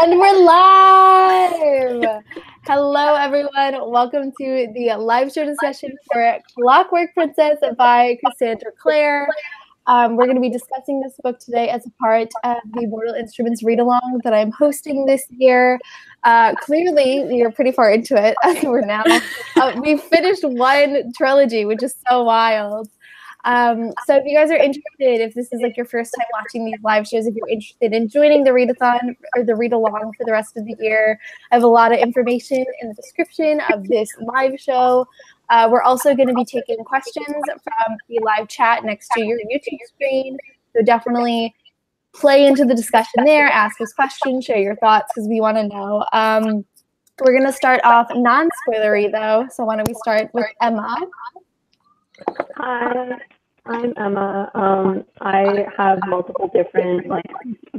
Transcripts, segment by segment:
And we're live! Hello, everyone. Welcome to the live show discussion for Clockwork Princess by Cassandra Clare. We're going to be discussing this book today as a part of the Mortal Instruments read-along that I'm hosting this year. Clearly, we are pretty far into it as we're now. We've finished one trilogy, which is so wild. So if you guys are interested, if this is like your first time watching these live shows, if you're interested in joining the readathon or the read-along for the rest of the year, I have a lot of information in the description of this live show. We're also going to be taking questions from the live chat next to your YouTube screen. So definitely play into the discussion there, ask us questions, share your thoughts, because we want to know. We're going to start off non-spoilery, though. So why don't we start with Emma? Hi, I'm Emma. I have multiple different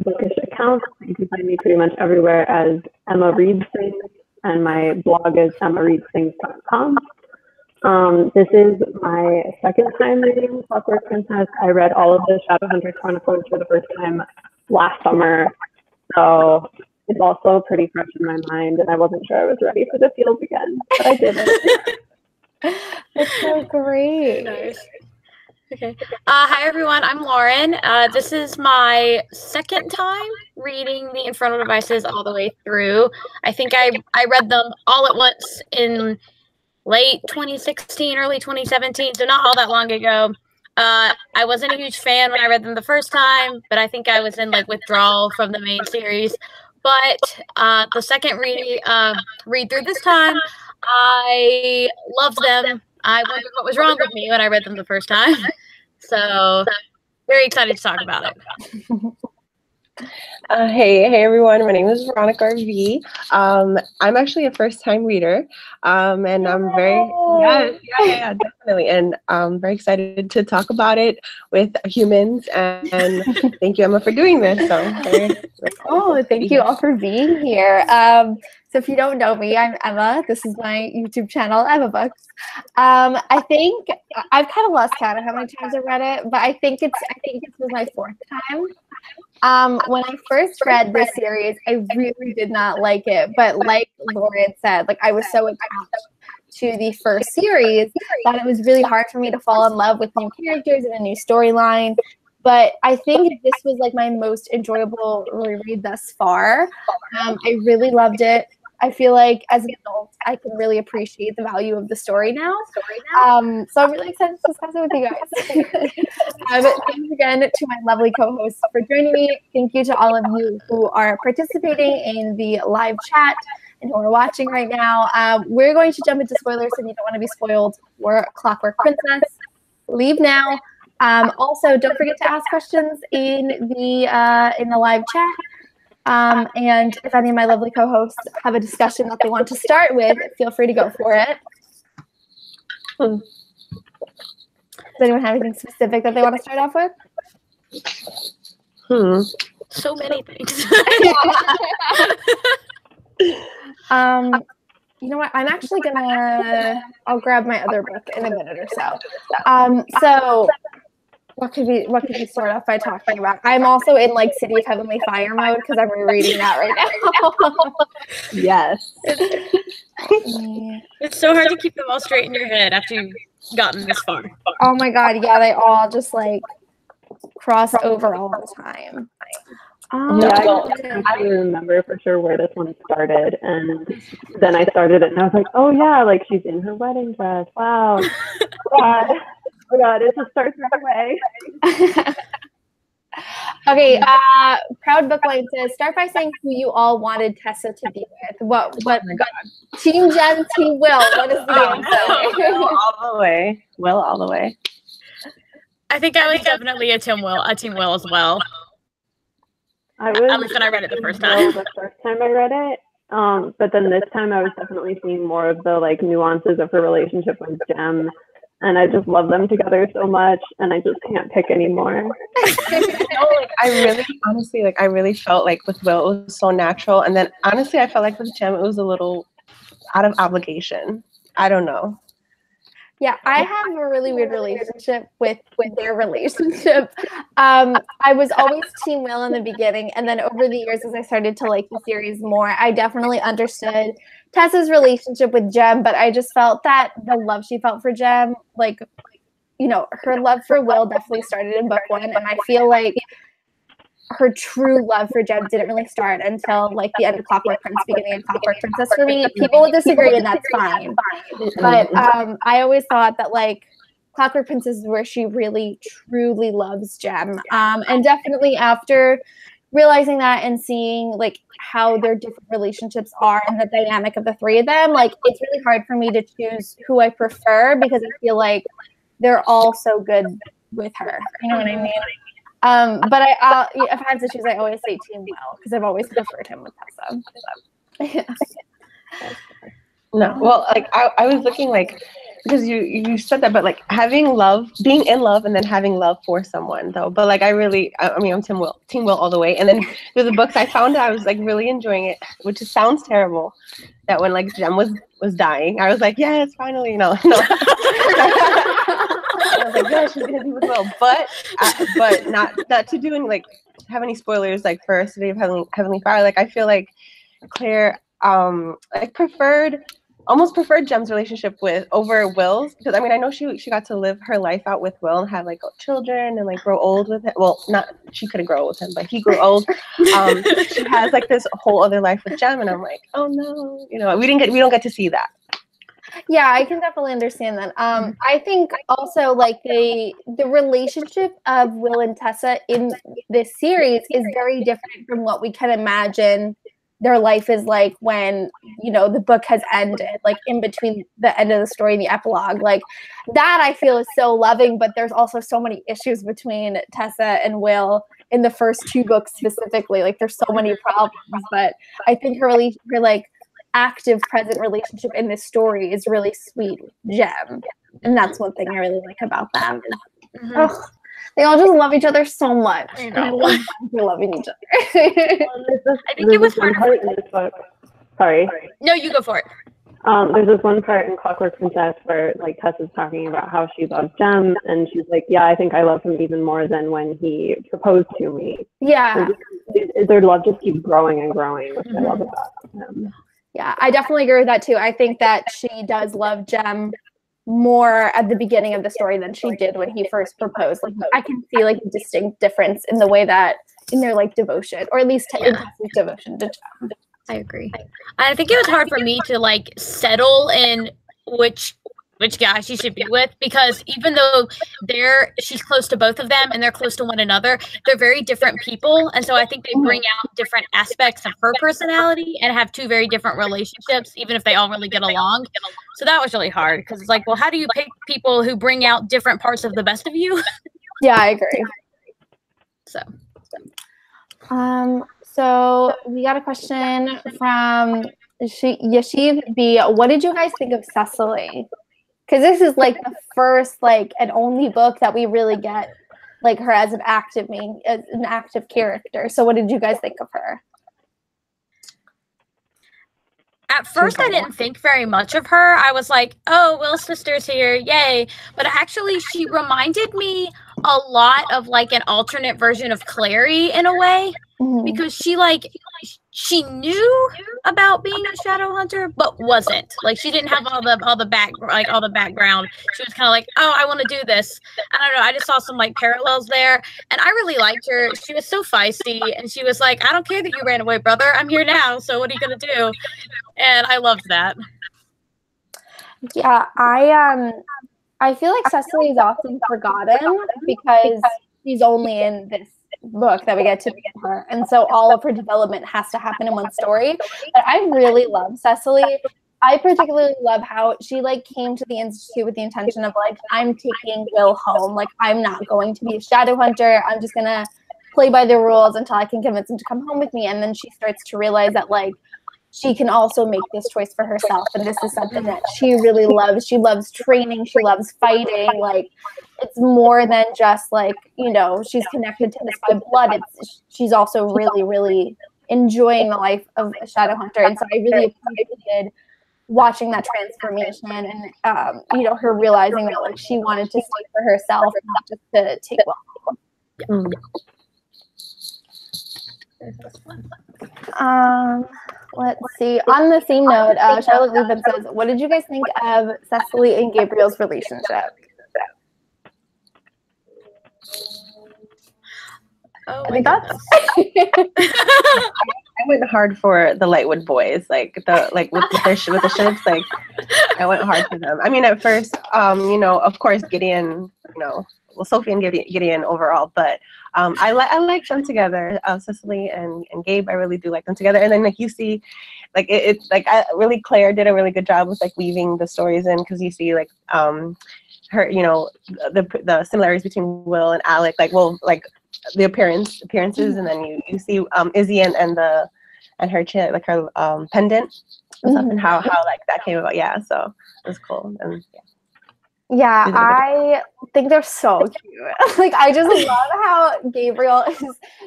bookish accounts. You can find me pretty much everywhere as Emma Reads Things, and my blog is emmareadsthings.com. This is my second time reading Clockwork Princess. I read all of the Shadowhunter Chronicles for the first time last summer, so it's also pretty fresh in my mind, and I wasn't sure I was ready for the feels again, but I did it. That's so great. Nice. Okay. Hi, everyone. I'm Lauren. This is my second time reading the Infernal Devices all the way through. I think I read them all at once in late 2016, early 2017, so not all that long ago. I wasn't a huge fan when I read them the first time, but I think I was in withdrawal from the main series. But the second read through this time, I loved them. I wondered what was wrong with me when I read them the first time. So, very excited to talk about it. Hey everyone, my name is Veronica RV. I'm actually a first-time reader, and I'm very definitely, and I'm very excited to talk about it with humans. And thank you, Emma, for doing this. So, Thank you all for being here. So if you don't know me, I'm Emma. This is my YouTube channel, emmmabooks. I think I've kind of lost count of how many times I've read it, but I think this was my fourth time. When I first read this series, I really did not like it, but like Lauren said, I was so attached to the first series that it was really hard for me to fall in love with new characters and a new storyline. But I think this was my most enjoyable reread thus far. I really loved it. I feel like as an adult, I can really appreciate the value of the story now. So I'm really excited to discuss it with you guys. Thanks again to my lovely co-hosts for joining me. Thank you to all of you who are participating in the live chat and who are watching right now. We're going to jump into spoilers, so if you don't want to be spoiled for Clockwork Princess, leave now. Also, don't forget to ask questions in the live chat. And if any of my lovely co-hosts have a discussion that they want to start with, feel free to go for it. Does anyone have anything specific that they want to start off with? So many things. You know what? I'm actually I'll grab my other book in a minute or so. So what could we start off by talking about? I'm also in City of Heavenly Fire mode because I'm rereading that right now. Yes. It's so hard to keep them all straight in your head after you've gotten this far. Oh my god, yeah, they all just cross over all the time. I remember for sure where this one started, and then I started it and I was like, oh yeah, she's in her wedding dress. Wow. Oh god, it just starts right away. Okay, Proud Bookline says, start by saying who you all wanted Tessa to be with. What Team Jen, Team Will, what is the answer? Will all the way. Will all the way. I think I was definitely a Team Will as well. At least when I read it the first time. The first time I read it. But then this time I was definitely seeing more of the nuances of her relationship with Jem. And I just love them together so much, and I just can't pick anymore. I really felt with Will, it was so natural. And then honestly, I felt with Jem, it was a little out of obligation. I don't know. Yeah, I have a really weird relationship with their relationship. I was always Team Will in the beginning, and then over the years, as I started to like the series more, I definitely understood Tessa's relationship with Jem, but I just felt that the love she felt for Jem, like, you know, her love for Will definitely started in book 1, and I feel like her true love for Jem didn't really start until like the end of Clockwork Prince, beginning of Clockwork Princess for me. People will disagree, and that's fine. But I always thought that like Clockwork Princess is where she really truly loves Jem. And definitely after realizing that and seeing like how their different relationships are and the dynamic of the three of them, like it's really hard for me to choose who I prefer because I feel like they're all so good with her. You know what I mean? But if I have to choose, I always say Team Will because I've always preferred him with Tessa. No, well, like I was looking like, because you said that, but like being in love and then having love for someone though. But like I mean, I'm Team Will all the way. And then there's the books I found I was like really enjoying it, which sounds terrible. That when like Jem was dying, I was like, yes, finally, no. I was like, yeah, she's gonna be with Will, but not to do any like have any spoilers like for City of Heavenly Fire. Like I feel like Clare like almost preferred Jem's relationship over Will's, because I mean I know she got to live her life out with Will and have like children and like grow old with him. Well, she couldn't grow old with him, but he grew old. She has like this whole other life with Jem, and I'm like, oh no, you know, we don't get to see that. Yeah, I can definitely understand that. I think also like the relationship of Will and Tessa in this series is very different from what we can imagine their life is like when, you know, the book has ended, like in between the end of the story and the epilogue. Like that I feel is so loving, but there's also so many issues between Tessa and Will in the first 2 books specifically. Like there's so many problems, but I think her like active present relationship in this story is really sweet with Jem, and that's one thing I really like about them. They all just love each other so much. I love loving each other. I think it was hard in this book. Sorry. No, you go for it. There's this one part in Clockwork Princess where like Tessa's talking about how she loves Jem, and she's like, yeah, I think I love him even more than when he proposed to me. Yeah. Their love just keeps growing and growing, which I love about them. Yeah, I definitely agree with that too. I think that she does love Jem more at the beginning of the story than she did when he first proposed. Like I can see like a distinct difference in the way that in their like devotion, or at least in Tessa's devotion to Jem. I agree. I think it was hard for me to like settle in which guy she should be with, because even though she's close to both of them and they're close to one another, they're very different people, and so I think they bring out different aspects of her personality and have 2 very different relationships, even if they all really get along. So that was really hard, because it's like, well, how do you pick people who bring out different parts of the best of you? Yeah, I agree. So we got a question from Yashiv B. What did you guys think of Cecily? Because this is like the first like and only book that we really get like her as an active character. So what did you guys think of her? At first, I didn't think very much of her. I was like, oh, Will's sister's here, yay. But actually, she reminded me a lot of like an alternate version of Clare in a way, because she knew about being a Shadowhunter, but wasn't. Like she didn't have all the background. She was kind of like, oh, I want to do this. I don't know. I just saw some like parallels there, and I really liked her. She was so feisty, and she was like, I don't care that you ran away, brother. I'm here now. So what are you gonna do? And I loved that. Yeah, I feel like Cecily is often forgotten because she's only in this book that we get to meet her, and so all of her development has to happen in one story. But I really love Cecily. I particularly love how she like came to the Institute with the intention of like, I'm taking Will home. Like I'm not going to be a Shadowhunter. I'm just gonna play by the rules until I can convince him to come home with me. And then she starts to realize that like she can also make this choice for herself, and this is something that she really loves. She loves training. She loves fighting. Like it's more than just like, you know, she's connected to this by blood. She's also really, really enjoying the life of a Shadowhunter. And so I really appreciated watching that transformation and you know, her realizing that like she wanted to stay for herself, not just to take Will. Let's see. On the same note, Charlotte Lubin says, "What did you guys think of Cecily and Gabriel's relationship?" Oh, I think that's. I went hard for the Lightwood boys, like with the ships. Like I went hard for them. I mean, at first, you know, of course, Gideon, you know, well, Sophie and Gideon overall, but I like them together. Cecily and Gabe, I really do like them together. And then like you see, like it's like Clare did a really good job with like weaving the stories in, because you see like her, you know, the similarities between Will and Alec, like the appearances, and then you see Izzy and her chain, like her pendant and stuff, and how like that came about. Yeah, so it was cool. And yeah, I think they're so cute. Like I just love how Gabriel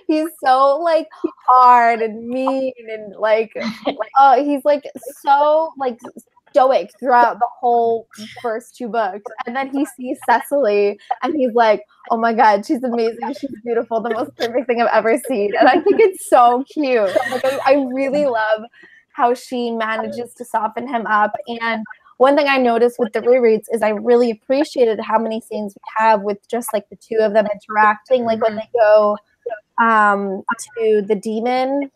he's so like hard and mean and like oh, he's like so like stoic throughout the whole first 2 books, and then he sees Cecily and he's like, oh my god, she's amazing, she's beautiful, the most perfect thing I've ever seen. And I think it's so cute. Like I really love how she manages to soften him up. And one thing I noticed with the rereads is I really appreciated how many scenes we have with just like the 2 of them interacting, like when they go to the demon.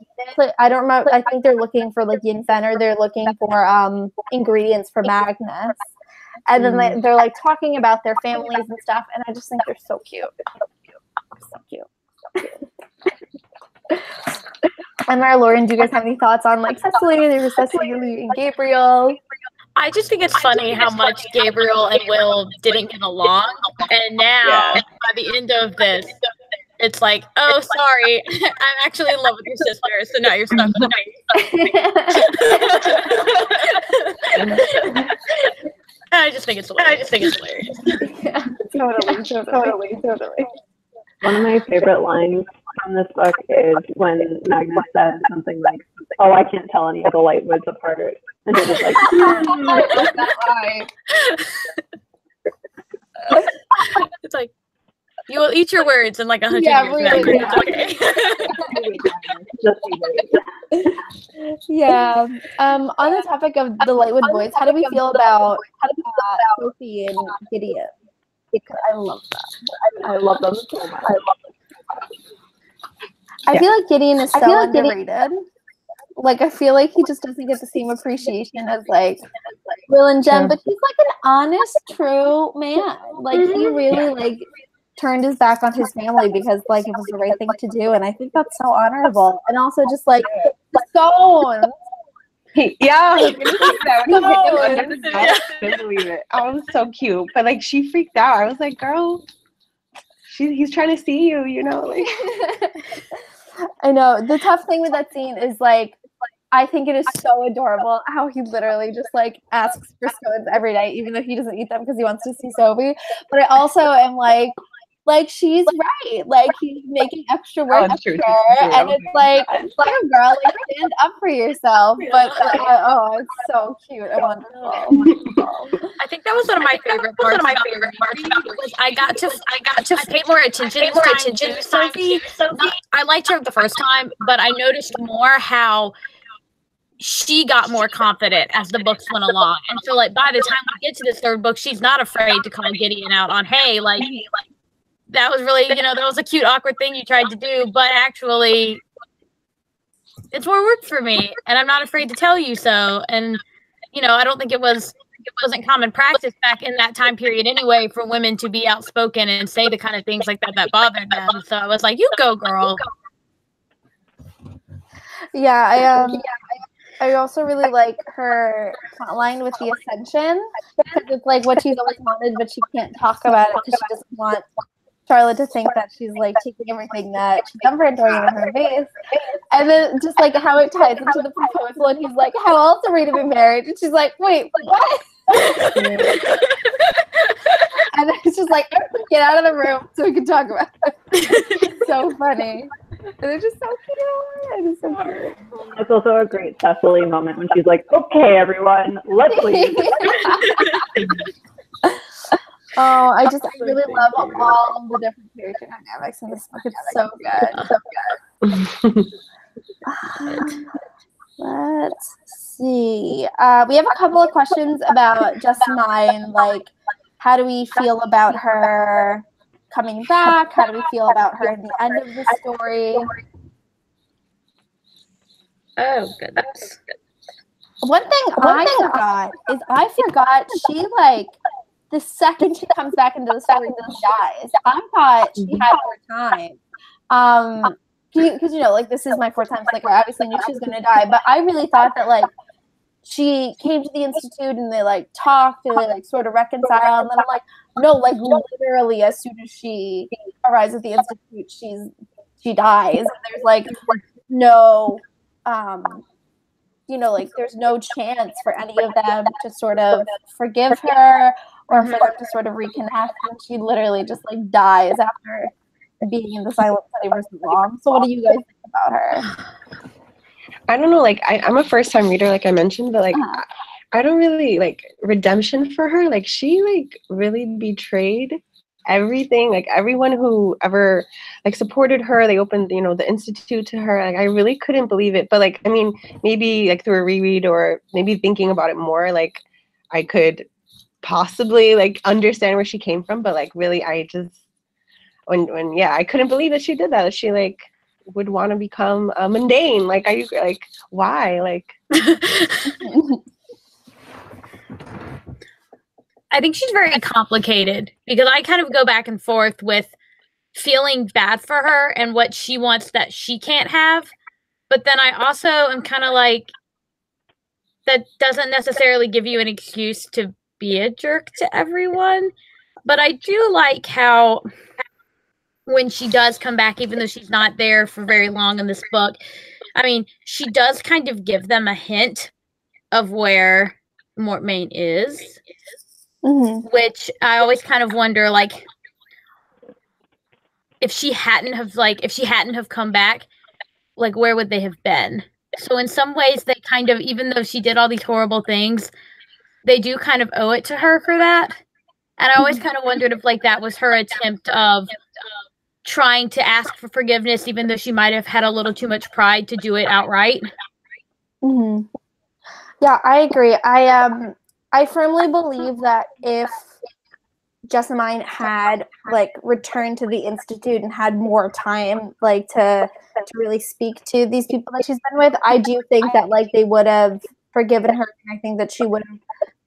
I don't remember. I think they're looking for like Yin-Fen, or they're looking for ingredients for Magnus, and then they're like talking about their families and stuff. And I just think they're so cute. So cute. And Lauren, do you guys have any thoughts on like Cecily and Gabriel? I just think it's funny how much Gabriel and Will didn't get along, and now by the end of this, it's like, oh, sorry, I'm actually in love with your sister, so now you're stuck with me. I just think it's hilarious. Yeah, totally. One of my favorite lines from this book is when Magnus says something like, "Oh, I can't tell any of the Lightwoods apart," and they're just like, it's like, you will eat your words in like 100 years. Really, okay. Yeah. On the topic of the Lightwood boys, how do we feel about Sophie and Gideon? Because I love that. I love them so much. I feel like Gideon is so underrated. Like I feel like he just doesn't get the same appreciation as like Will and Jem, but he's like an honest, true man. Like he really like turned his back on his family because like it was the right thing to do, and I think that's so honorable. And also just like the stone. Yeah, I couldn't believe it. I was so cute, but like she freaked out. I was like, girl, he's trying to see you, you know. Like, I know the tough thing with that scene is like, I think it is so adorable how he literally just like asks for scones every night, even though he doesn't eat them because he wants to see Sophie. But I also am like she's right. Like he's making extra work for her, and it's like, girl, like stand up for yourself. But oh, it's so cute and wonderful. I think that was one of my favorite parts. Was I got to pay more attention to Sophie. I liked her the first time, but I noticed more how she got more confident as the books went along. And so like by the time we get to this 3rd book, she's not afraid to call Gideon out on, hey, like that was really, you know, that was a cute, awkward thing you tried to do, but actually it's more work for me and I'm not afraid to tell you so. And, you know, I don't think it wasn't common practice back in that time period anyway for women to be outspoken and say the kind of things like that bothered them. So I was like, you go, girl. Yeah, I also really like her line with the Ascension, because it's like what she's always wanted, but she can't talk about it because she doesn't want Charlotte to think that she's like taking everything that she's done for her and throwing it in her face. And then just like how it ties into the proposal, and he's like, how else are we to be married? And she's like, wait, what? And then it's just like, get out of the room so we can talk about it. It's so funny. They're just so cute. It is so cute. It's also a great Cecily moment when she's like, "Okay, everyone, let's leave." Oh, I really love all the different character dynamics in this book. It's so good. So good. Let's see. We have a couple of questions about Jessamine, like how do we feel about her coming back? How do we feel about her at the end of the story? Oh, goodness. One thing I forgot she, like, the second she comes back into the story, she dies. I thought she had more time. Because, you know, like, this is my fourth time, so, like, I obviously knew she was going to die, but I really thought that, like, she came to the Institute and they, like, talked and they, like, sort of reconciled, and then I'm like, no, like, literally as soon as she arrives at the Institute, she dies. And there's, like, no, you know, like, there's no chance for any of them to sort of forgive her or for them to sort of reconnect, and she literally just, like, dies after being in the silent study for so long. So what do you guys think about her? I don't know, like, I'm a first-time reader, like I mentioned, but, like, I don't really, like, redemption for her. Like, she, like, really betrayed everything. Like, everyone who ever, like, supported her, they opened, you know, the Institute to her. Like, I really couldn't believe it. But, like, I mean, maybe, like, through a reread or maybe thinking about it more, like, I could possibly, like, understand where she came from. But, like, really, I just, yeah, I couldn't believe that she did that. That she, like, would want to become mundane. Like, why? Like, I think she's very complicated because I kind of go back and forth with feeling bad for her and what she wants that she can't have. But then I also am kind of like, that doesn't necessarily give you an excuse to be a jerk to everyone. But I do like how when she does come back, even though she's not there for very long in this book, I mean, she does kind of give them a hint of where Mortmain is, which I always kind of wonder, like, if she hadn't have come back, like, where would they have been? So in some ways, they kind of, even though she did all these horrible things, they do kind of owe it to her for that. And I always kind of wondered if, like, that was her attempt of trying to ask for forgiveness, even though she might have had a little too much pride to do it outright. Yeah, I agree. I firmly believe that if Jessamine had, like, returned to the Institute and had more time, like, to really speak to these people that she's been with, I do think that, like, they would have forgiven her, and I think that she would have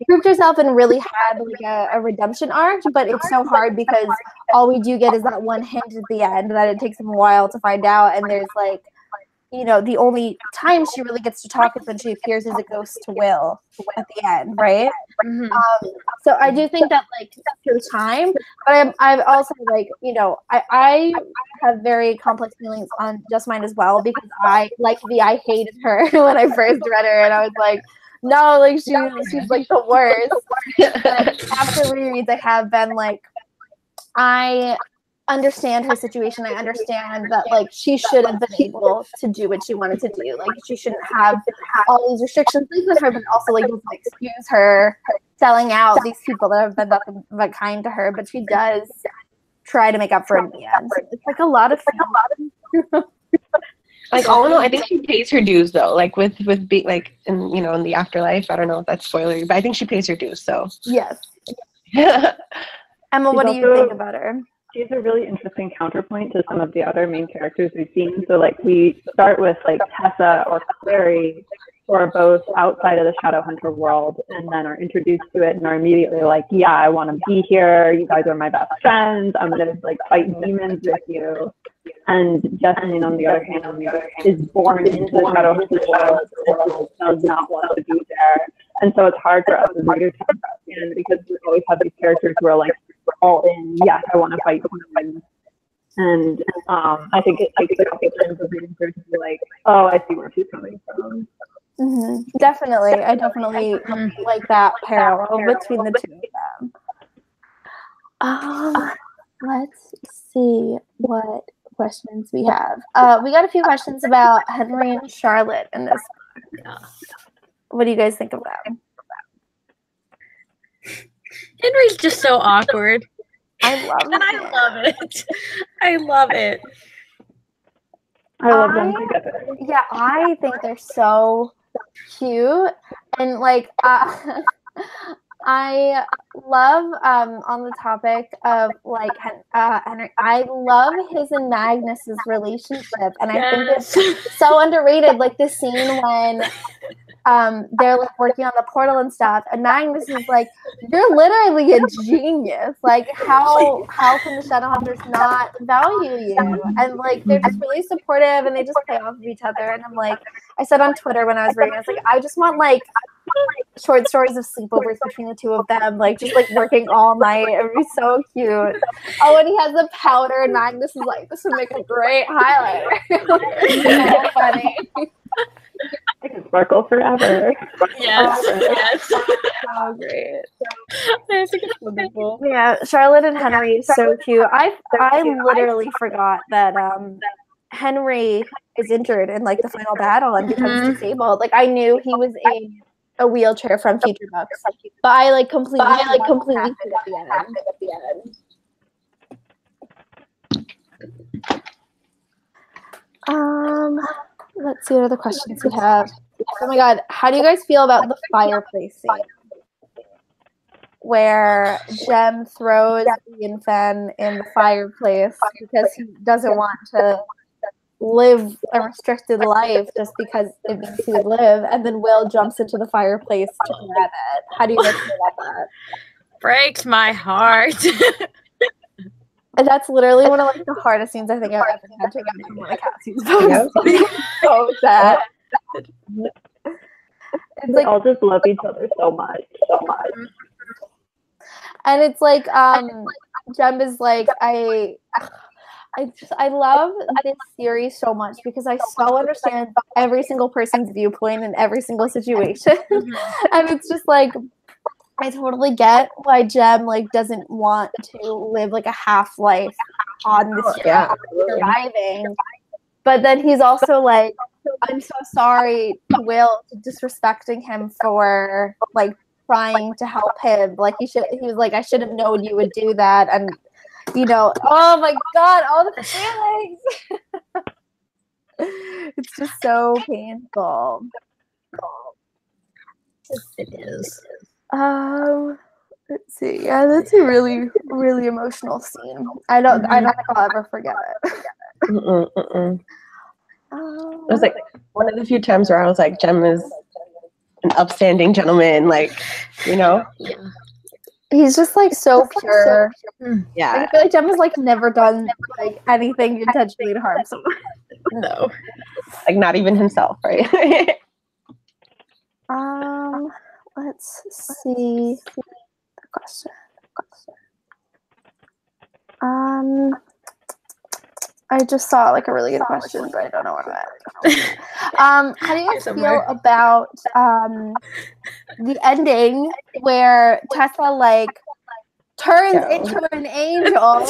proved herself and really had, like, a redemption arc. But it's so hard because all we do get is that one hint at the end that it takes them a while to find out, and there's, like, you know, the only time she really gets to talk is when she appears as a ghost to Will at the end, right? So I do think that, like, through time, but I've also, like, you know, I have very complex feelings on Jessamine as well, because I hated her when I first read her, and I was like, no, like, she's like the worst. But after rereads, I have been like, I understand her situation. I understand that, like, she should have been able to do what she wanted to do. Like, she shouldn't have all these restrictions placed on her, but also, like, doesn't excuse her selling out these people that have been nothing but kind to her. But she does try to make up for it in the end. So it's, like, a lot of like, all in all, I think she pays her dues, though. Like, with being, like, in, you know, in the afterlife. I don't know if that's spoilery, but I think she pays her dues. So yes. Emma, what do you think about her? She's a really interesting counterpoint to some of the other main characters we've seen. So, like, we start with, like, Tessa or Clare, who are both outside of the Shadowhunter world, and then are introduced to it and are immediately like, yeah, I want to be here. You guys are my best friends. I'm going to, like, fight demons with you. And Jessamine, on the other hand, is born into the Shadowhunter world and does not want to be there. And so it's hard for us as readers to understand, because we always have these characters who are, like, all in, yes, I want to fight demons. And I think it takes a couple times of reading for it to be like, oh, I see where she's coming from. Definitely. I definitely like that parallel between the two of them. Let's see what questions we have. We got a few questions about Henry and Charlotte in this. What do you guys think of that? Henry's just so awkward. I love it. And I love it. I love it. I love them together. Yeah, I think they're so cute. And like I love on the topic of like Henry, I love his and Magnus's relationship, and I think it's so underrated. Like the scene when they're like working on the portal and stuff, and Magnus is like, "You're literally a genius. Like, how can the Shadowhunters not value you?" And like they're just really supportive, and they just play off of each other. And I'm like, I said on Twitter when I was reading, I was like, I just want like short stories of sleepovers between the two of them, like just like working all night. It would be so cute. Oh, and he has the powder, and Magnus is like, "This would make a great highlighter." So funny. I can sparkle forever. Yes, yes. So great. I think it's wonderful. Yeah, Charlotte and Henry is so cute. I literally forgot that Henry is injured in like the final battle and becomes disabled. Like I knew he was in a wheelchair from future books, but I completely at the end. Let's see what other questions we have. Oh my god, how do you guys feel about the fireplace scene? Where Jem throws Ian Fenn in the fireplace because he doesn't want to live a restricted life just because it means he would live, and then Will jumps into the fireplace to grab it. How do you guys feel about that? Breaks my heart. And that's literally one of like the hardest scenes I think I've ever had to read from one of Cassie's books. So sad. It's They all just love each other so much. And it's like Jem is like, I love this series so much because I so understand every single person's viewpoint in every single situation. And it's just like, I totally get why Jem doesn't want to live like a half life on this show, surviving. But then he's also like, I'm so sorry to Will for disrespecting him for like trying to help him. Like he was like, I should have known you would do that. And oh my god, all the feelings. It's just so painful. It is. Let's see. Yeah, that's a really, really emotional scene. I don't think I'll ever forget it. It was like one of the few times where I was like, Jem is an upstanding gentleman, He's just like so pure. Yeah. I feel like Jem has like never done like anything intentionally to harm someone. No. Like not even himself, right? Let's see the question. I just saw like a really good question, but I don't know where I'm at. How do you guys feel about the ending where Tessa turns into an angel?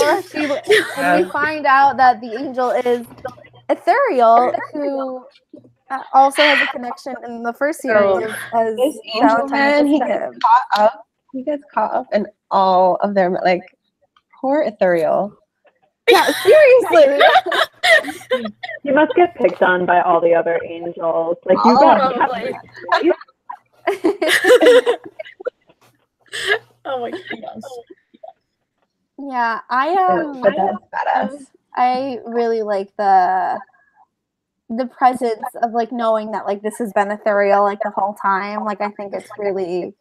And we find out that the angel is Ethereal, who also has a connection in the first series as this angel man. He gets caught up in all of their poor Ethereal. Yeah, seriously. You must get picked on by all the other angels. Like you Oh my gosh. Yeah, badass. I really like the presence of knowing that this has been Ethereal the whole time. I think it's really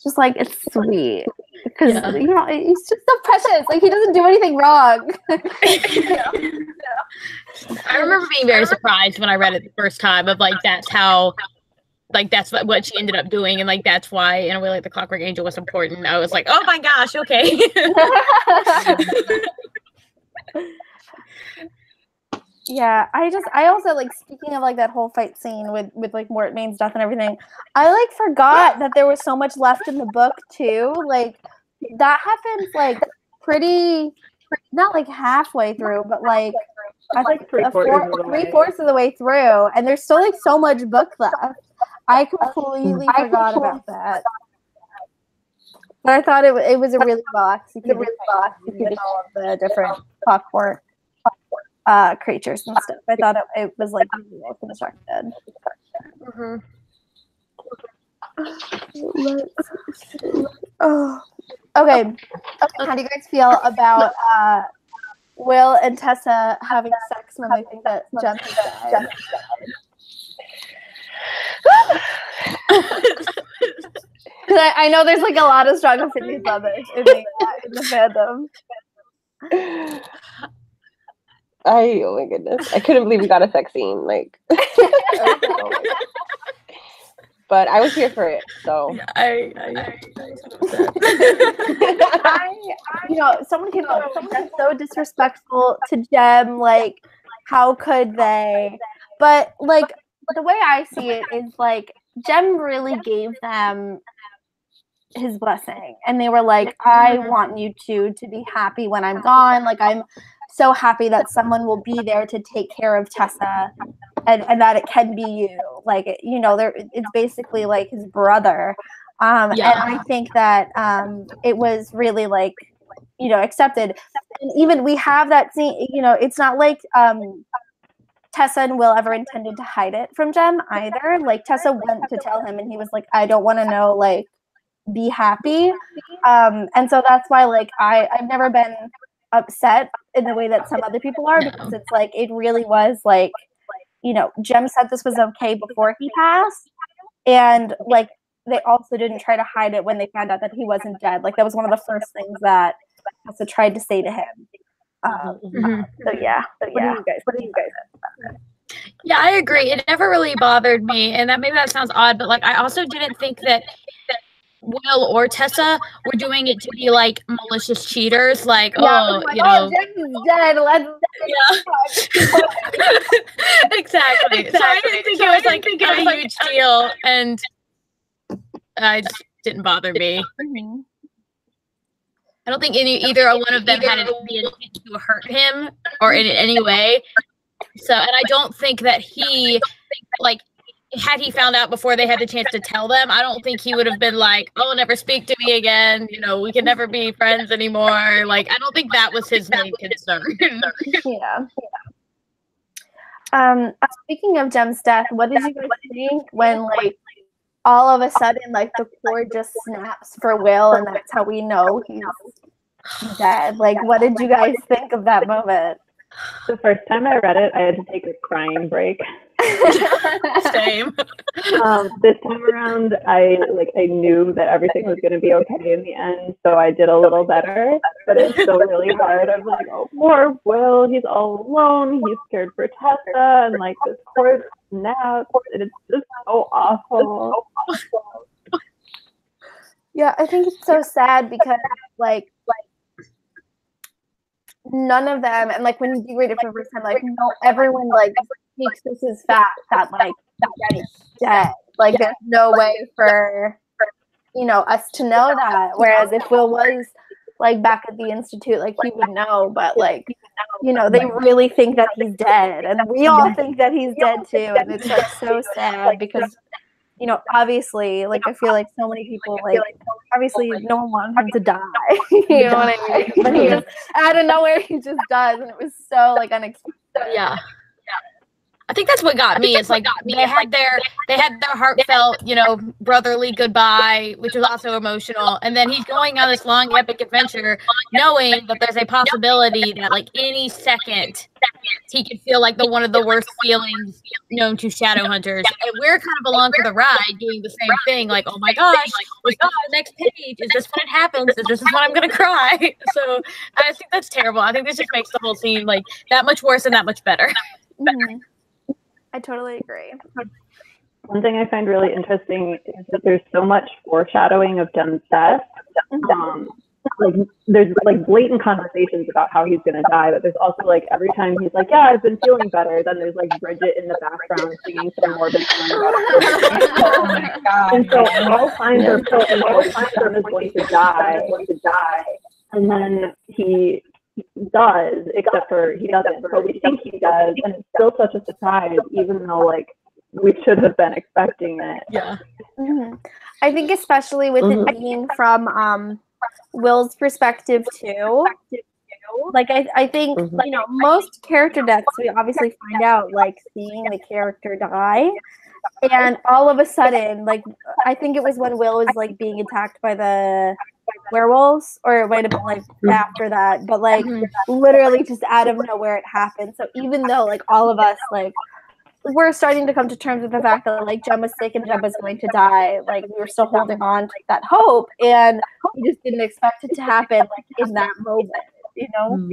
just it's sweet because he's just so precious. He doesn't do anything wrong. I remember being very surprised when I read it the first time of that's how that's what she ended up doing, and that's why in a way the Clockwork Angel was important. I was like, oh my gosh, okay. Yeah, I also speaking of that whole fight scene with Mortmain's death and everything, I forgot that there was so much left in the book too. That happens pretty not halfway through, but I was like three-quarters fourths of the way through, and there's still like so much book left. I completely forgot about that. But I thought it was a really well executed all of the different clockwork creatures and stuff. I thought it was like really well constructed. Mm-hmm. Oh, okay. How do you guys feel about Will and Tessa having sex when they think that Jem is dead? Because I know there's like a lot of strong opinions on this in the fandom. Oh my goodness. I couldn't believe we got a sex scene. Like, but I was here for it, so. I someone came up, that's so disrespectful to Jem, like, how could they? But, like, the way I see it is, like, Jem really gave them his blessing, and they were like, I want you two to be happy when I'm gone. Like, I'm so happy that someone will be there to take care of Tessa, and that it can be you. Like, it's basically like his brother. And I think that it was really like, accepted. And even we have that scene, it's not like Tessa and Will ever intended to hide it from Jem either. Like, Tessa went to tell him, and he was like, I don't want to know, like, be happy. And so that's why, like, I've never been upset in the way that some other people are, because it's like, it really was like, Jem said this was okay before he passed, and like, they also didn't try to hide it when they found out that he wasn't dead. Like, that was one of the first things that Tessa tried to say to him. So yeah. What do you guys think about it? Yeah, I agree. It never really bothered me, and maybe that sounds odd, but like, I also didn't think that Will or Tessa were doing it to be like malicious cheaters, like, Jem is dead. Let's exactly. So I didn't think it was like a huge deal, and it just didn't bother me. I don't think either one of them had the intent to hurt him or in any way. So, and I don't think that he, like, had he found out before they had the chance to tell them, I don't think he would have been like, oh, never speak to me again. We can never be friends anymore. Like, I don't think that was his main concern. Speaking of Jem's death, what did you guys think when, like, all of a sudden, like, the cord just snaps for Will, and that's how we know he's dead? Like, what did you guys think of that moment? The first time I read it, I had to take a crying break. Same. This time around, I knew that everything was going to be okay in the end, so I did a little better. But it's still really hard. I'm like, oh, poor Will. He's all alone. He's scared for Tessa, and like this cord snaps. It's just so awful. Yeah, I think it's so sad because like none of them, and like when you do read it for the first time, like everyone like takes this as fact that like that guy is dead. Like there's no way for us to know that. Whereas if Will was like back at the institute, like he would know. But like they really think that he's dead, and we all think that he's dead too. And it's like so sad because obviously, like I feel like so many people like obviously no one wanted him to die. You know what I mean? But he just out of nowhere he just does, and it was so like unexpected. Yeah. I think that's what got me. It's like they had their heartfelt, brotherly goodbye, which was also emotional. And then he's going on this long epic adventure, knowing that there's a possibility that like any second he could feel like one of the worst feelings known to Shadowhunters. And we're kind of along for the ride, doing the same thing. Like, oh my gosh, what's on the next page? Is this when it happens? Is this when I'm gonna cry? So I think that's terrible. I think this just makes the whole scene like that much worse and that much better. Mm-hmm. I totally agree. One thing I find really interesting is that there's so much foreshadowing of Jem's death. Like there's like blatant conversations about how he's gonna die, but there's also like every time he's like, yeah, I've been feeling better, then there's like Bridget in the background singing some morbid song about it. Oh my God. And so all signs are him is going to die. And then he does, except for he doesn't, but we think he does, and it's still such a surprise, even though like we should have been expecting it. Yeah. Mm-hmm. I think especially with it being from Will's perspective too. Like I think you know, most character deaths we obviously find out like seeing the character die, and all of a sudden, like I think it was when Will was like being attacked by the werewolves, or it might have been like after that, but like literally just out of nowhere it happened. So even though like all of us like we're starting to come to terms with the fact that like Jem was sick and Jem was going to die, like we were still holding on to that hope, and we just didn't expect it to happen like in that moment, you know.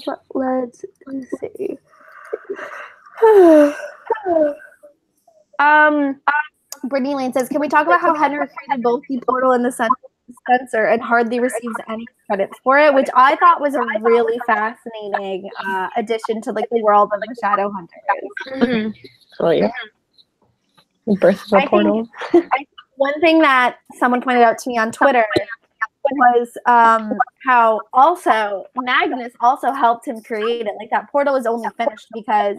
But let's see. Brittany Lane says, can we talk about how Henry created both the portal and the sensor and hardly receives any credit for it, which I thought was a really fascinating addition to like the world of the Shadowhunters. Oh yeah. Birth of a portal. One thing that someone pointed out to me on Twitter was how also Magnus also helped him create it. Like that portal was only finished because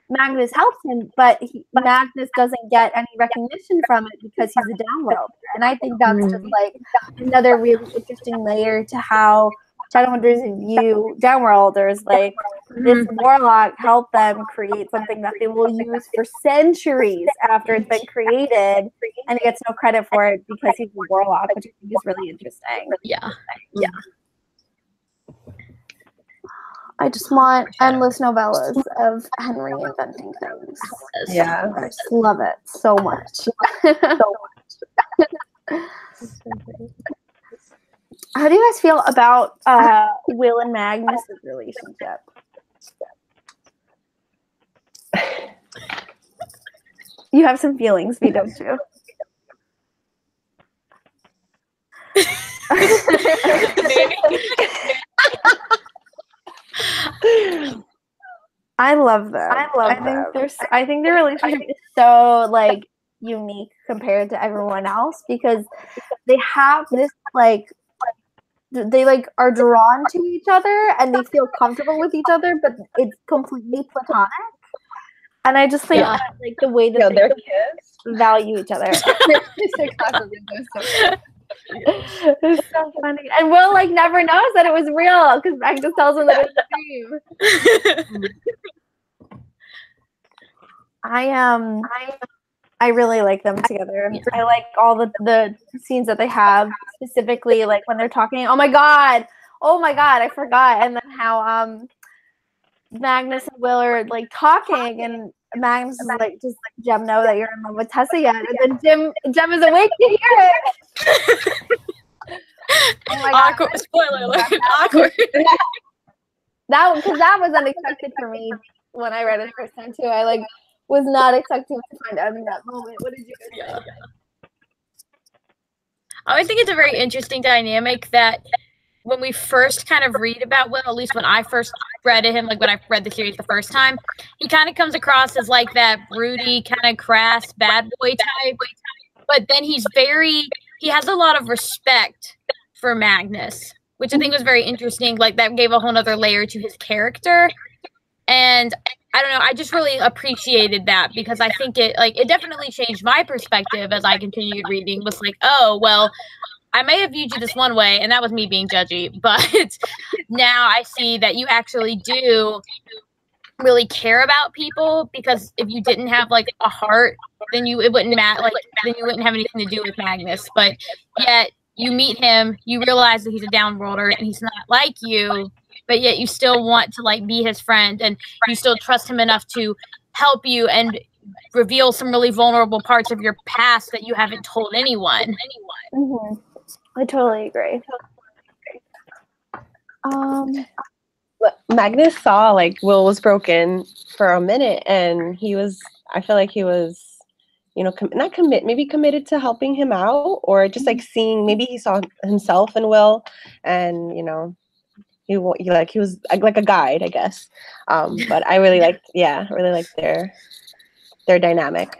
Magnus helped him, but Magnus doesn't get any recognition from it because he's a downworlder. And I think that's just like another really interesting layer to how Shadowhunters view downworlders. Like this warlock helped them create something that they will use for centuries after it's been created, and he gets no credit for it because he's a warlock, which I think is really interesting. Yeah. I just want endless novellas of Henry inventing things. Yeah. I just love it so much. How do you guys feel about Will and Magnus' relationship? You have some feelings, V, don't you? I love them. I think their relationship is so like unique compared to everyone else because they have this like they like are drawn to each other and they feel comfortable with each other, but it's completely platonic. And I just think that, like the way that their kids value each other. It's so funny. And Will like never knows that it was real because Magnus tells him that it's a dream. I really like them together. I like all the scenes that they have, specifically like when they're talking. Oh my god, I forgot. And then how Magnus and Will are like talking, and Magnus is like, just like, Jem, know that you're in love with Tessa yet? And then Jem is awake to hear it. Oh my god. Awkward. Spoiler alert. Awkward. That was unexpected for me when I read it the first time too. I like was not expecting to find out in that moment. What did you guys think? I always think it's a very interesting dynamic that when we first kind of read about Will, at least when I first read him, like when I read the series the first time, he kind of comes across as like that broody, kind of crass, bad boy type. But then he has a lot of respect for Magnus, which I think was very interesting. Like that gave a whole nother layer to his character. And I don't know, I just really appreciated that because I think it definitely changed my perspective as I continued reading. Was like, oh, well, I may have viewed you this one way, and that was me being judgy, but now I see that you actually do really care about people, because if you didn't have like a heart, then it wouldn't matter, like then you wouldn't have anything to do with Magnus. But yet you meet him, you realize that he's a downworlder and he's not like you, but yet you still want to like be his friend, and you still trust him enough to help you and reveal some really vulnerable parts of your past that you haven't told anyone. Mm-hmm. I totally agree. Magnus saw like Will was broken for a minute, and I feel like he was, maybe committed to helping him out, or just like seeing, maybe he saw himself in Will, and he was like a guide, I guess. But I really liked their dynamic.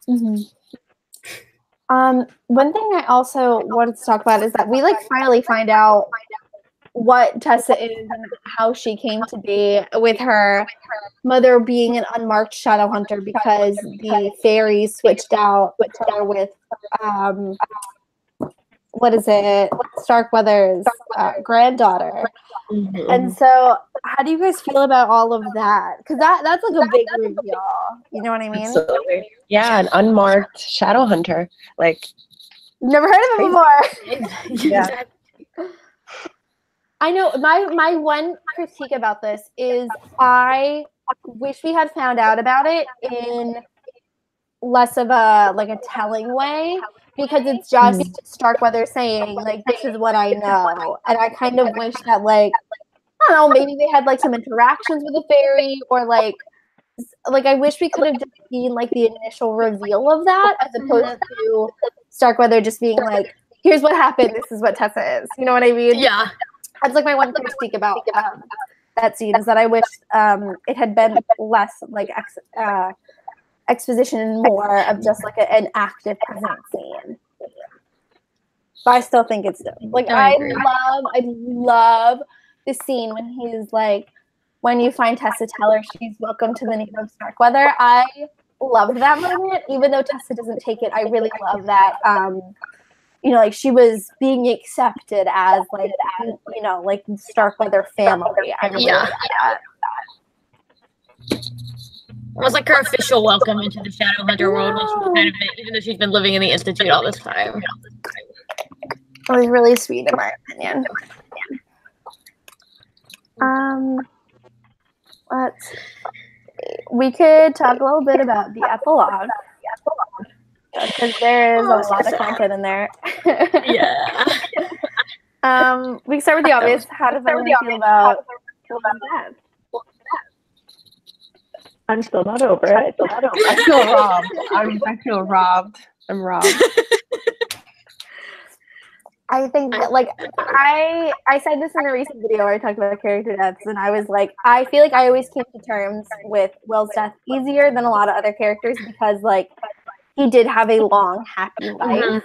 Mm-hmm. One thing I also wanted to talk about is that we like finally find out what Tessa is and how she came to be, with her mother being an unmarked Shadowhunter because the fairies switched out her with what is it, Starkweather's granddaughter. Mm-hmm. And so how do you guys feel about all of that? Because that's like a big reveal, you know what I mean? Absolutely. Yeah, an unmarked Shadowhunter. Like, never heard of it before. yeah. I know my one critique about this is I wish we had found out about it in less of a like a telling way, because it's just Starkweather saying like, this is what I know, and I kind of wish that like, I don't know, maybe they had like some interactions with the fairy, or like I wish we could have just seen like the initial reveal of that, as opposed to Starkweather just being like, here's what happened, this is what Tessa is, you know what I mean? Yeah. That's like my one critique about that scene, is that I wish it had been less like exposition and more of just like an active present scene. But I still think it's dope. Like I love the scene when he's like, when you find Tessa, tell her she's welcome to the name of Starkweather. I love that moment, even though Tessa doesn't take it. I really love that. You know, like she was being accepted as like, you know, like Starkweather family. I really love that. It was like her official welcome into the Shadowhunter world, when she was kind of it, even though she's been living in the Institute all this time. It was really sweet, in my opinion. We could talk a little bit about the epilogue, because there is a lot of content in there. Yeah. We can start with the obvious. How does everyone feel about that? I'm still not over it. I feel robbed. I feel robbed. I'm robbed. I think that, like, I said this in a recent video where I talked about character deaths, and I was like, I feel like I always came to terms with Will's death easier than a lot of other characters, because, like, he did have a long, happy life,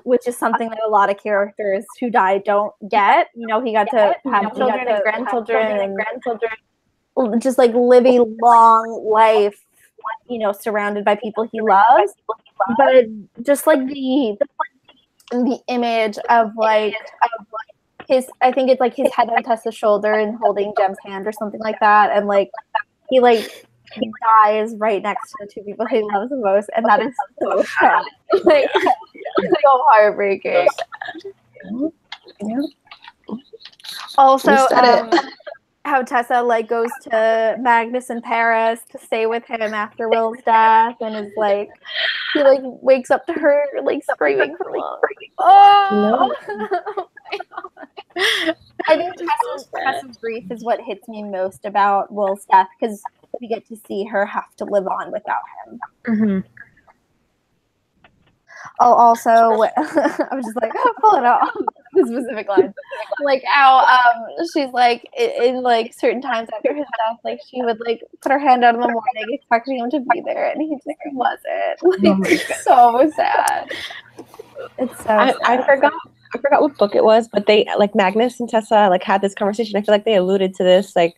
which is something that a lot of characters who die don't get. You know, he got to have children and grandchildren, just like live a long life, you know, surrounded by people he loves. But just like the image of like his, I think it's like his head on Tessa's shoulder and holding Jem's hand or something like that, and like he dies right next to the two people he loves the most, and that is so sad. Like, so heartbreaking. Also, how Tessa like goes to Magnus in Paris to stay with him after Will's death, and is like, he like wakes up to her like screaming for love. Oh, I think Tessa's grief is what hits me most about Will's death, because we get to see her have to live on without him. Mm-hmm. Oh, also, I was just like, pull it out. The specific line, like how she's like in like certain times after his death, like she would like put her hand out in the morning expecting him to be there, and he just wasn't. Like, so sad. It's so sad. I forgot what book it was, but they like Magnus and Tessa like had this conversation. I feel like they alluded to this, like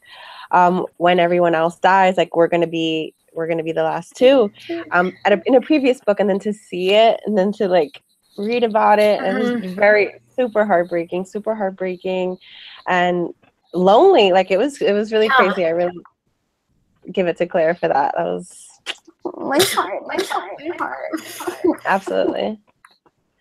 when everyone else dies, like we're gonna be the last two, in a previous book, and then to see it, and then to like read about it, and it was super heartbreaking and lonely. Like it was really crazy. I really give it to Clare for that. That was my heart. Absolutely.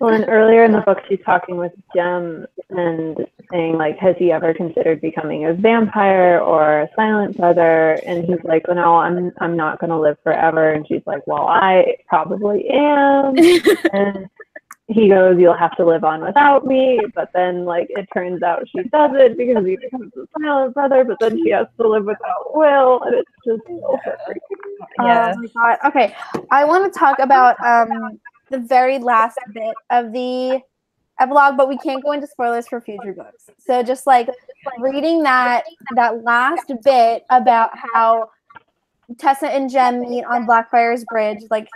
Well, and earlier in the book, she's talking with Jem and saying, like, has he ever considered becoming a vampire or a silent brother? And he's like, well, no, I'm not going to live forever. And she's like, well, I probably am. And he goes, you'll have to live on without me. But then, like, it turns out she doesn't, because he becomes a silent brother. But then she has to live without Will. And it's just so heartbreaking. Yeah. Oh, my God. Okay. I want to talk about the very last bit of the epilogue, but we can't go into spoilers for future books. So just like reading that last bit about how Tessa and Jem meet on Blackfriars Bridge, like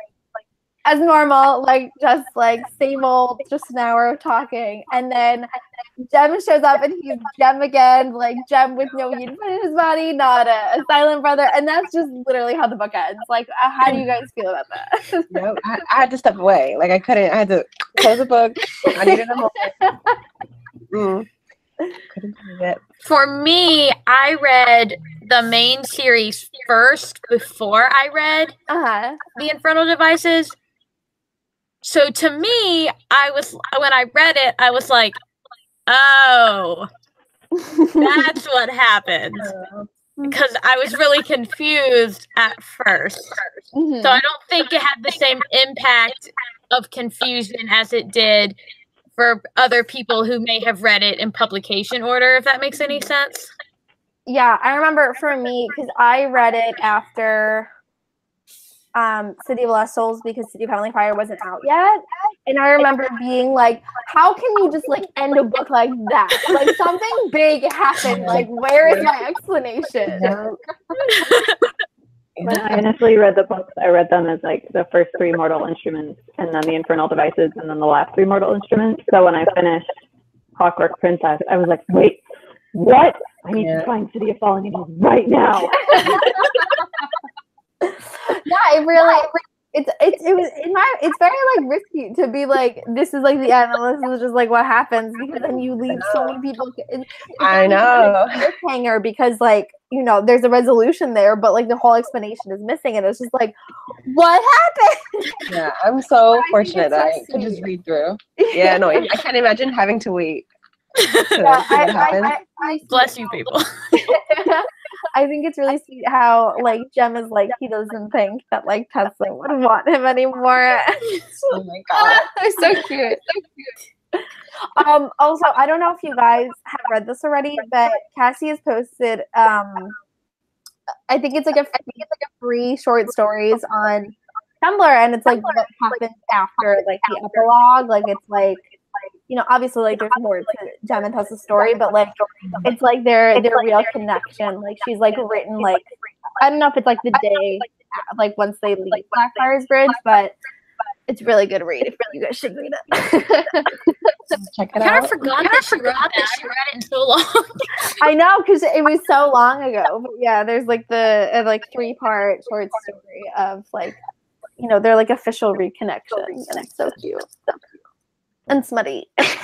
as normal, like just like same old, just an hour of talking, and then Jem shows up and he's Jem again, like Jem with no yin in his body, not a silent brother, and that's just literally how the book ends. Like, how do you guys feel about that? Yep. I had to step away. Like I couldn't. I had to close the book. I needed a moment. Couldn't believe it. For me, I read the main series first before I read the Infernal Devices. So to me, when I read it, I was like, oh, that's what happened. Because I was really confused at first. So I don't think it had the same impact of confusion as it did for other people who may have read it in publication order, if that makes any sense. Yeah, I remember for me, because I read it after City of Lost Souls, because City of Heavenly Fire wasn't out yet. And I remember being like, how can you just like end a book like that? Like something big happened. Like, where is my explanation? When I initially read the books, I read them as like the first 3 Mortal Instruments, and then the Infernal Devices, and then the last 3 Mortal Instruments. So when I finished Clockwork Prince, I was like, wait, what? I need to find City of Fallen Angels right now. Yeah, it really. It's very like risky to be like, this is like the end, and this is just like what happens, because then you leave so many people. I know. Cliffhanger, because like, you know, there's a resolution there, but like the whole explanation is missing, and it's just like, what happened? Yeah, I'm so fortunate that I could just read through. Yeah, no, I can't imagine having to wait. Bless you, people. I think it's really sweet how like Jem is like, he doesn't think that like Tessa would want him anymore. Oh my god, they're so cute. Also, I don't know if you guys have read this already, but Cassie has posted I think it's like a free short stories on Tumblr, and it's like what happens after like the epilogue. Like it's like, you know, obviously like there's more to Jem and Tessa's story, but like it's like their real connection. Like she's like written like, I don't know if it's like the day like once they leave Blackfriars Bridge, but it's really good read. You guys should read it. Check it out. I kind of forgot that she wrote that. She read it in so long. I know, because it was so long ago. But yeah, there's like the like 3-part short story of like, you know, they're like official reconnections, and it's so cute. And smutty. That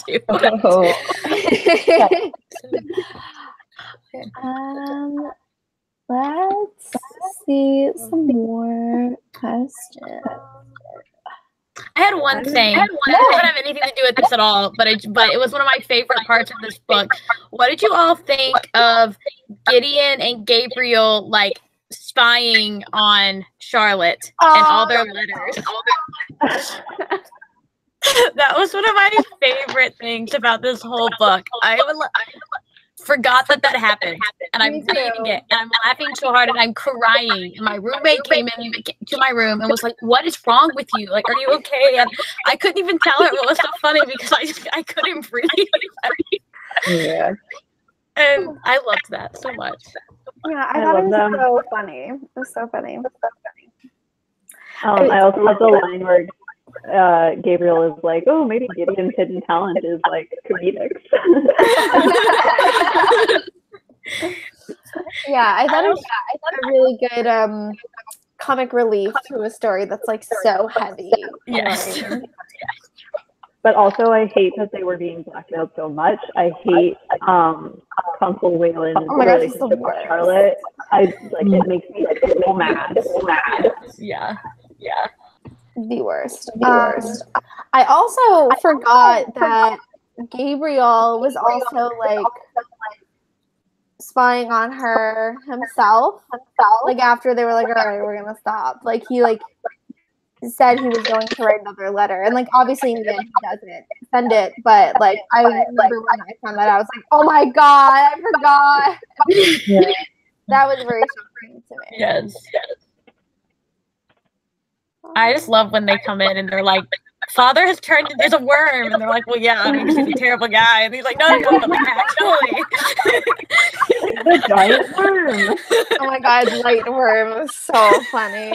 too. Let's see some more questions. I had one thing. It doesn't have anything to do with this at all, but it was one of my favorite parts of this book. What did you all think of Gideon and Gabriel like spying on Charlotte and all their letters? That was one of my favorite things about this whole book. I forgot that happened, and I'm reading it, and I'm laughing so hard, and I'm crying. And my roommate came in to my room and was like, "What is wrong with you? Like, are you okay?" And I couldn't even tell her what was so funny, because I couldn't breathe. Yeah. And I loved that so much. Yeah, I thought it was so funny. It was so funny. I also love the line where Gabriel is like, "Oh, maybe Gideon's hidden talent is like comedics." Yeah, I thought it was a really good comic relief to a story that's like so heavy. Yes. But also, I hate that they were being blackmailed so much. I hate Consul Wayland's relationship with Charlotte. It makes me like so mad. Yeah. The worst. I also forgot that Gabriel was also like spying on her himself. Like after they were like, all right, we're gonna stop. Like he like said he was going to write another letter, and like obviously in the end he doesn't send it. But like I remember when I found that, I was like, oh my god, I forgot. Yeah. That was very shocking to me. Yes. I just love when they come in and they're like, father has turned into a worm. And they're like, well, yeah, I mean, he's a terrible guy. And he's like, no, but like, actually. The giant worm. Oh my god, light worm was so funny.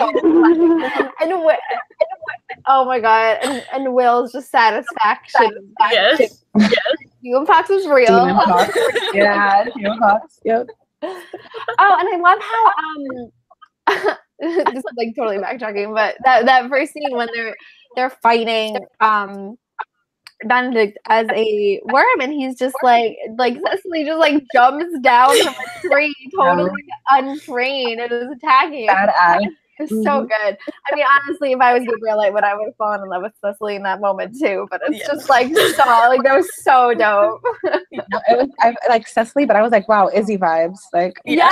Oh my god, and Will's just satisfaction. Yes. Demon Fox is real. Demon Fox. Yeah, Demon Fox. Yep. Oh, and I love how this is like totally backtracking, but that first scene when they're fighting Benedict as a worm, and he's just like Cecily just like jumps down from a tree, totally untrained, and is attacking him. Badass. It's so good. I mean, honestly, if I was Gabriel, I would have fallen in love with Cecily in that moment too. But it's just like so, like that was so dope. I like Cecily, but I was like, wow, Izzy vibes. Like, yes.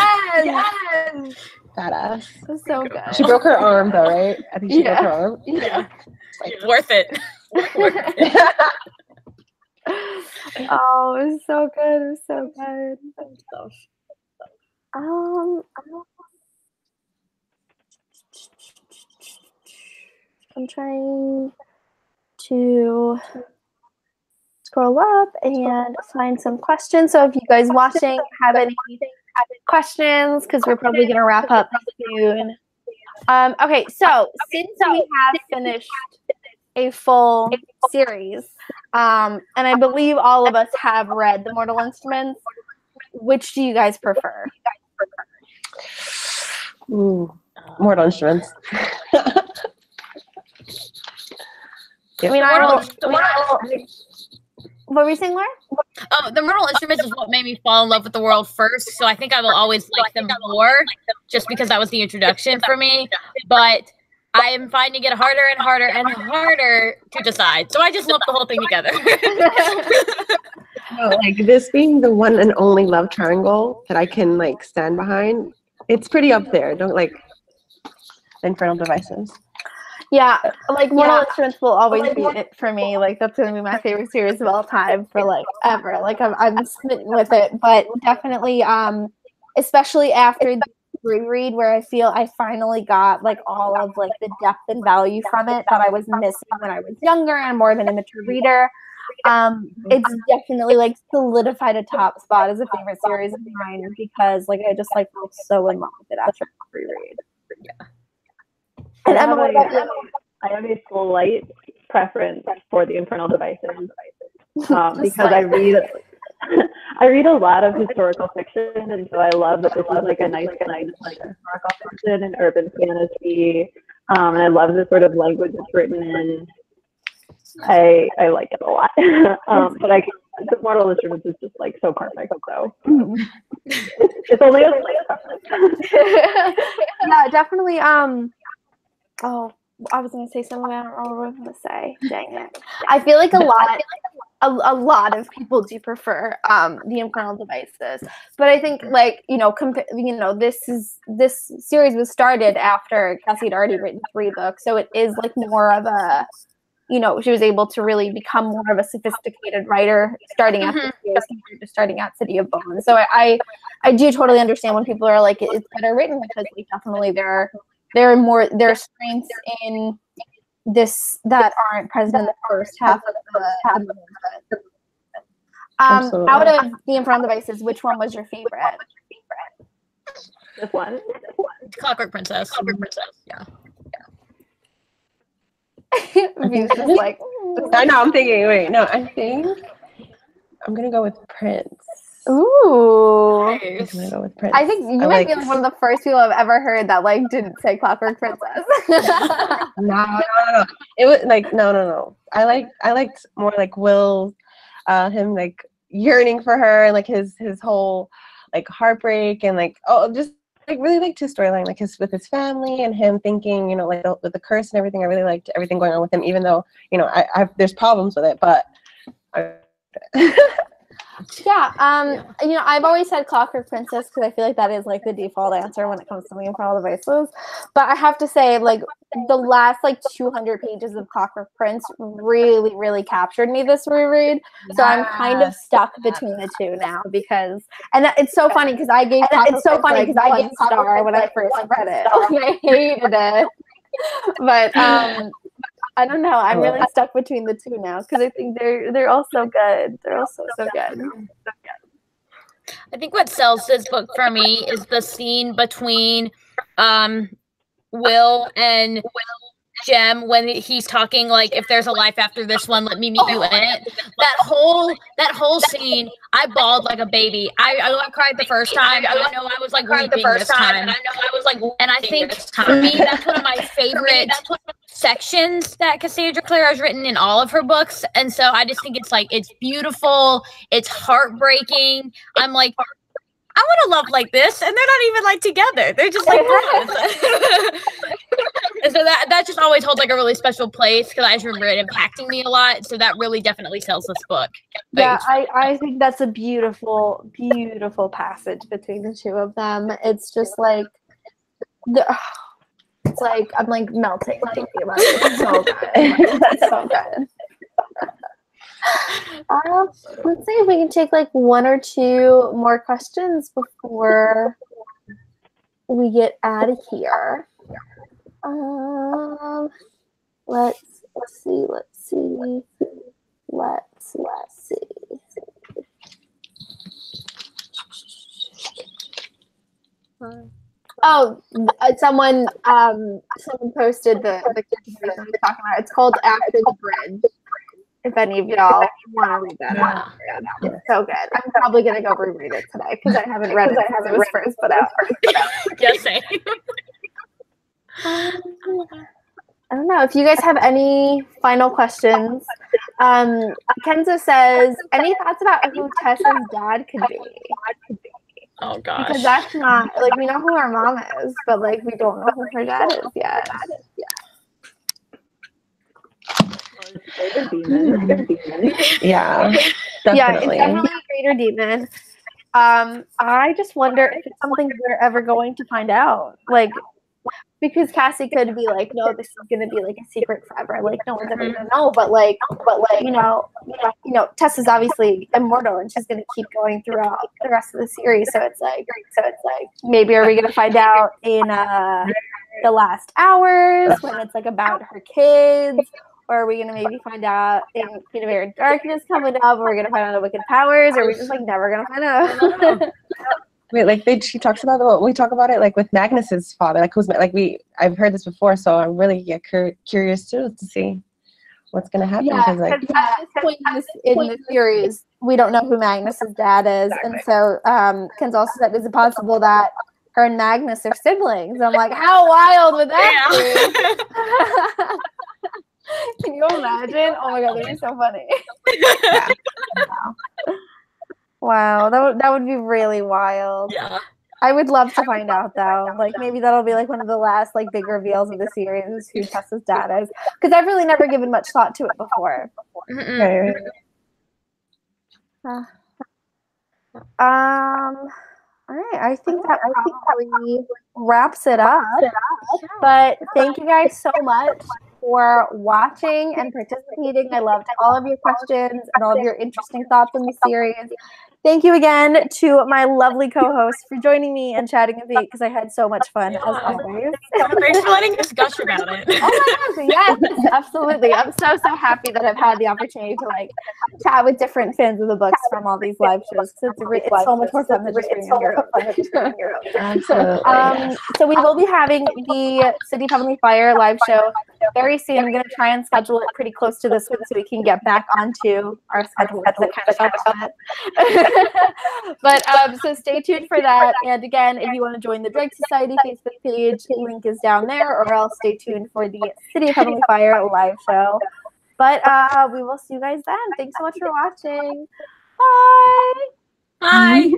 badass. It was so good. She broke her arm though, right? I think she broke her arm. Yeah. Like, worth it. Oh, it was so good. It was so good. I'm trying to scroll up and find some questions. So if you guys watching have any questions, because we're probably going to wrap up soon. Okay, so since we have finished a full series, and I believe all of us have read The Mortal Instruments, which do you guys prefer? Ooh, Mortal Instruments. I mean, what were you saying, Laura? Oh, The Mortal Instruments is what made me fall in love with the world first, so I think I will always like them more, just because that was the introduction for me. But I am finding it harder and harder and harder to decide. So I just lump the whole thing together. No, like this being the one and only love triangle that I can like stand behind, it's pretty up there. Don't like Infernal Devices. Yeah, like Mortal Instruments will always be it for me. Like that's gonna be my favorite series of all time for like ever. Like I'm smitten with it, but definitely especially after the reread where I feel I finally got like all of like the depth and value from it that I was missing when I was younger and more of an immature reader. It's definitely like solidified a top spot as a favorite series of mine because like I just like felt so in love with it after the reread. Yeah. And Emma, what about you? I have a slight preference for the Infernal Devices because I read a lot of historical fiction, and so I love that this is like a nice like historical fiction and urban fantasy, and I love the sort of language it's written in. I like it a lot, but the Mortal Instruments is just like so perfect. So it's only a slight preference. Yeah, definitely. Oh, I was gonna say something. I don't know what I was gonna say. Dang it! I feel like a lot of people do prefer the Infernal Devices, but I think like this series was started after Cassie had already written 3 books, so it is like more of a she was able to really become more of a sophisticated writer starting at the series compared to starting at City of Bones. So I do totally understand when people are like it's better written because like definitely there are strengths in this that aren't present in the first half of the book. Out of the Infernal Devices, which one was your favorite? This one. Clockwork Princess. Yeah. V's just like I know. I'm thinking. Wait, no. I think I'm gonna go with Prince. Ooh. I'm gonna go with Prince. I think you might be like one of the first people I've ever heard that like didn't say Clockwork Princess. No. It was like no. I liked more like Will, him like yearning for her and like his whole like heartbreak and like just like really liked his storyline like with his family and him thinking like with the curse and everything. I really liked everything going on with him, even though there's problems with it, but. Yeah, I've always said Clockwork Princess because I feel like that is like the default answer when it comes to the Infernal Devices. But I have to say, like the last like 200 pages of Clockwork Prince really, really captured me this reread. So I'm kind of stuck between the two now it's so funny because I gave Clockwork Prince like 1 star when I first read it. I hated it, but I don't know. I'm really stuck between the two now because I think they're all so good. They're all so good. I think what sells this book for me is the scene between Will and Jem when he's talking like, if there's a life after this one, let me meet you in it. That whole scene, I bawled like a baby. I cried the first time. I know I was like weeping this time. And I think for me that's one of my favorite sections that Cassandra Clare has written in all of her books. And so I just think it's beautiful. It's heartbreaking. I'm like, I want to love like this, and they're not even like together. They're just like friends. And so that just always holds like a really special place because I just remember it impacting me a lot. So that really definitely sells this book. Yeah, I think that's a beautiful, beautiful passage between the two of them. It's just like it's like I'm like melting thinking about it. It's so good. It's so good. Let's see if we can take like one or two more questions before we get out of here. Let's see. Oh, someone posted the we're talking about. It's called After the Bridge. If any of y'all want to read that, it's so good. I'm probably gonna go reread it today because I haven't read it since it was first put out. Yes, same. I don't know if you guys have any final questions. Kenzo says, any thoughts about who Tessa's dad could be? Oh gosh. Because that's not like we know who our mom is, but like we don't know who her dad is yet. Yeah, definitely. Yeah, it's definitely a greater demon. I just wonder if it's something we're ever going to find out. Like, because Cassie could be like, no, this is gonna be like a secret forever. Like, no one's ever gonna know. But like, you know, Tessa's obviously immortal, and she's gonna keep going throughout the rest of the series. So it's like, maybe are we gonna find out in the last hours when it's like about her kids? Or are we going to maybe find out in Queen of Air and Darkness coming up? Or are we going to find out the Wicked Powers? Or are we just like never going to find out? Wait, like she talks about we talk about it like with Magnus's father, like who's like I've heard this before, so I'm really curious too to see what's going to happen. Yeah, like at this point in the series, we don't know who Magnus's dad is, and so Ken's also said, is it possible that her and Magnus are siblings? I'm like, how wild would that be? Can you imagine? Oh my god, that'd be so funny. Wow, that would be really wild. Yeah. I would love to find out though. Like maybe that'll be like one of the last like big reveals of the series is who Tessa's dad is. Because I've really never given much thought to it before. right. All right, I think that probably wraps it up. But thank you guys so much for watching and participating. I loved all of your questions and all of your interesting thoughts on the series. Thank you again to my lovely co-host for joining me and chatting with me because I had so much fun as always. Thanks for letting us gush about it. Oh my gosh, yes, absolutely. I'm so very that I've had the opportunity to like chat with different fans of the books from all these live shows. It's so much more fun than just being on your own. Absolutely. So we will be having the City of Heavenly Fire live show very soon. I'm going to try and schedule it pretty close to this one so we can get back onto our schedule. But so stay tuned for that. And again, if you want to join the Dreg Society Facebook page, link is down there, or else stay tuned for the City of Heavenly Fire live show. But we will see you guys then. Thanks so much for watching. Bye. Bye.